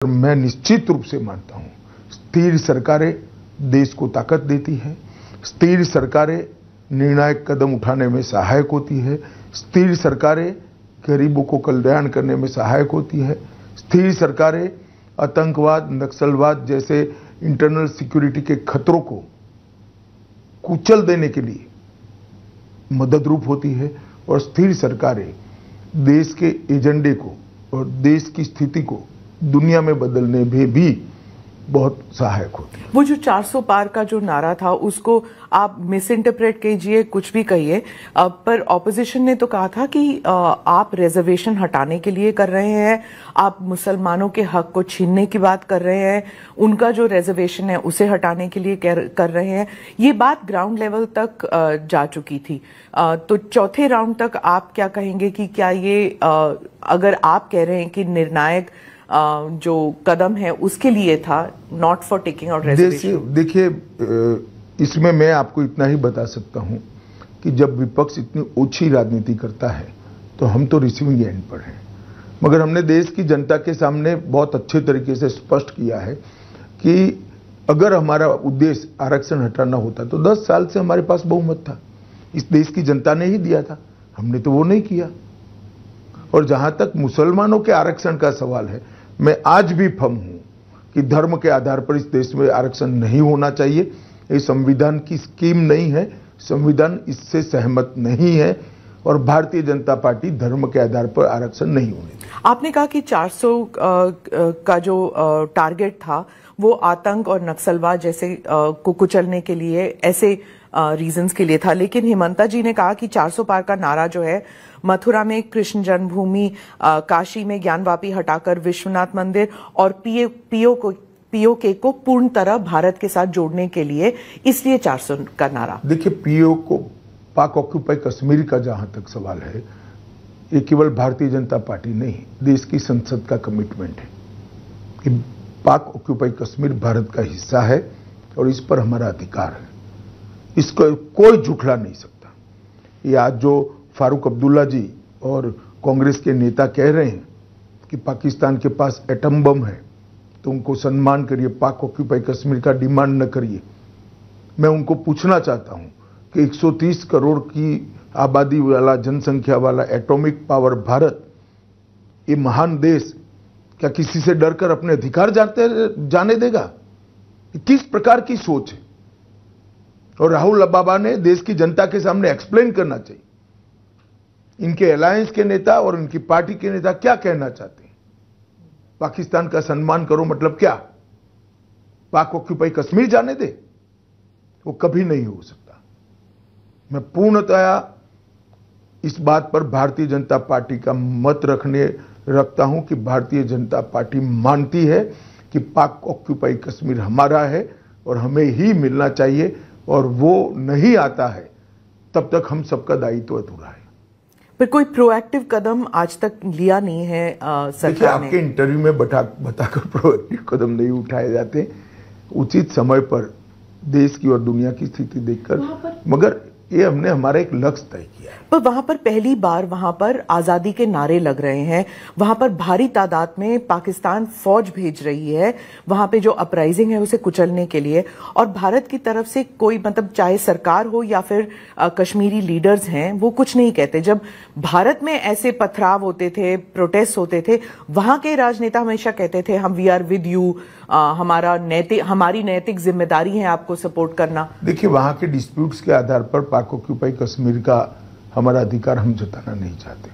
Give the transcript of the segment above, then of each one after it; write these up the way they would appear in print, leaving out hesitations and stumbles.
मैं निश्चित रूप से मानता हूं, स्थिर सरकारें देश को ताकत देती है। स्थिर सरकारें निर्णायक कदम उठाने में सहायक होती है। स्थिर सरकारें गरीबों को कल्याण करने में सहायक होती है। स्थिर सरकारें आतंकवाद, नक्सलवाद जैसे इंटरनल सिक्योरिटी के खतरों को कुचल देने के लिए मददरूप होती है। और स्थिर सरकारें देश के एजेंडे को और देश की स्थिति को दुनिया में बदलने में भी बहुत सहायक होती है। वो जो 400 पार का जो नारा था उसको आप मिस इंटरप्रेट कीजिए, कुछ भी कहिए, पर ऑपोजिशन ने तो कहा था कि आप रिजर्वेशन हटाने के लिए कर रहे हैं, आप मुसलमानों के हक को छीनने की बात कर रहे हैं, उनका जो रिजर्वेशन है उसे हटाने के लिए कर रहे हैं। ये बात ग्राउंड लेवल तक जा चुकी थी। तो चौथे राउंड तक आप क्या कहेंगे कि क्या ये अगर आप कह रहे हैं कि निर्णायक जो कदम है उसके लिए था, not for taking out reservation? देखिए, इसमें मैं आपको इतना ही बता सकता हूं कि जब विपक्ष इतनी ओछी राजनीति करता है तो हम तो रिसीविंग एंड पर हैं। मगर हमने देश की जनता के सामने बहुत अच्छे तरीके से स्पष्ट किया है कि अगर हमारा उद्देश्य आरक्षण हटाना होता तो 10 साल से हमारे पास बहुमत था, इस देश की जनता ने ही दिया था, हमने तो वो नहीं किया। और जहां तक मुसलमानों के आरक्षण का सवाल है, मैं आज भी फर्म हूं कि धर्म के आधार पर इस देश में आरक्षण नहीं होना चाहिए। ये संविधान की स्कीम नहीं है, संविधान इससे सहमत नहीं है और भारतीय जनता पार्टी धर्म के आधार पर आरक्षण नहीं होने देगी। आपने कहा कि 400 का जो टारगेट था वो आतंक और नक्सलवाद जैसे को कुचलने के लिए, ऐसे रीजंस के लिए था, लेकिन हिमंता जी ने कहा कि 400 पार का नारा जो है मथुरा में कृष्ण जन्मभूमि, काशी में ज्ञानवापी हटाकर विश्वनाथ मंदिर और पीओके को पूर्ण तरह भारत के साथ जोड़ने के लिए, इसलिए 400 का नारा। देखिए, पीओ को पाक ऑक्यूपाई कश्मीर का जहां तक सवाल है, ये केवल भारतीय जनता पार्टी नहीं, देश की संसद का कमिटमेंट है कि पाक ऑक्यूपाई कश्मीर भारत का हिस्सा है और इस पर हमारा अधिकार है। इसको कोई झुठला नहीं सकता। ये आज जो फारूक अब्दुल्ला जी और कांग्रेस के नेता कह रहे हैं कि पाकिस्तान के पास एटम बम है तो उनको सम्मान करिए, पाक ऑक्यूपाई कश्मीर का डिमांड न करिए। मैं उनको पूछना चाहता हूं कि 130 करोड़ की आबादी वाला, जनसंख्या वाला एटॉमिक पावर भारत, ये महान देश क्या किसी से डरकर अपने अधिकार जाने देगा? किस प्रकार की सोच है? और राहुल बाबा ने देश की जनता के सामने एक्सप्लेन करना चाहिए, इनके अलायंस के नेता और इनकी पार्टी के नेता क्या कहना चाहते हैं। पाकिस्तान का सम्मान करो मतलब क्या? पाक ऑक्यूपाई कश्मीर जाने दे? वो कभी नहीं हो सकता। मैं पूर्णतया इस बात पर भारतीय जनता पार्टी का मत रखता हूं कि भारतीय जनता पार्टी मानती है कि पाक ऑक्यूपाई कश्मीर हमारा है और हमें ही मिलना चाहिए, और वो नहीं आता है तब तक हम सबका दायित्व अधूरा है। पर कोई प्रोएक्टिव कदम आज तक लिया नहीं है सरकार ने। आपके इंटरव्यू में बताकर प्रोएक्टिव कदम नहीं उठाए जाते, उचित समय पर देश की और दुनिया की स्थिति देखकर, मगर ये हमने हमारा एक लक्ष्य तय किया है। पर वहां पर पहली बार वहां पर आजादी के नारे लग रहे हैं, वहां पर भारी तादाद में पाकिस्तान फौज भेज रही है वहां पे जो अपराइजिंग है उसे कुचलने के लिए, और भारत की तरफ से कोई, मतलब चाहे सरकार हो या फिर कश्मीरी लीडर्स हैं, वो कुछ नहीं कहते। जब भारत में ऐसे पथराव होते थे, प्रोटेस्ट होते थे, वहां के राजनेता हमेशा कहते थे हम वी आर विद यू, हमारी नैतिक जिम्मेदारी है आपको सपोर्ट करना। देखिए, वहां के डिस्प्यूट्स के आधार पर पाक ऑक्यूपाई कश्मीर का हमारा अधिकार हम जताना नहीं चाहते।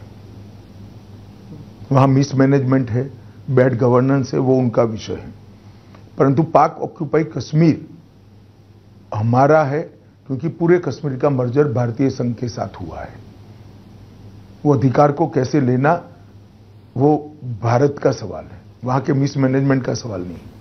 वहां मिसमैनेजमेंट है, बैड गवर्नेंस है, वो उनका विषय है। परंतु पाक ऑक्यूपाई कश्मीर हमारा है क्योंकि पूरे कश्मीर का मर्जर भारतीय संघ के साथ हुआ है। वो अधिकार को कैसे लेना, वो भारत का सवाल है, वहां के मिसमैनेजमेंट का सवाल नहीं।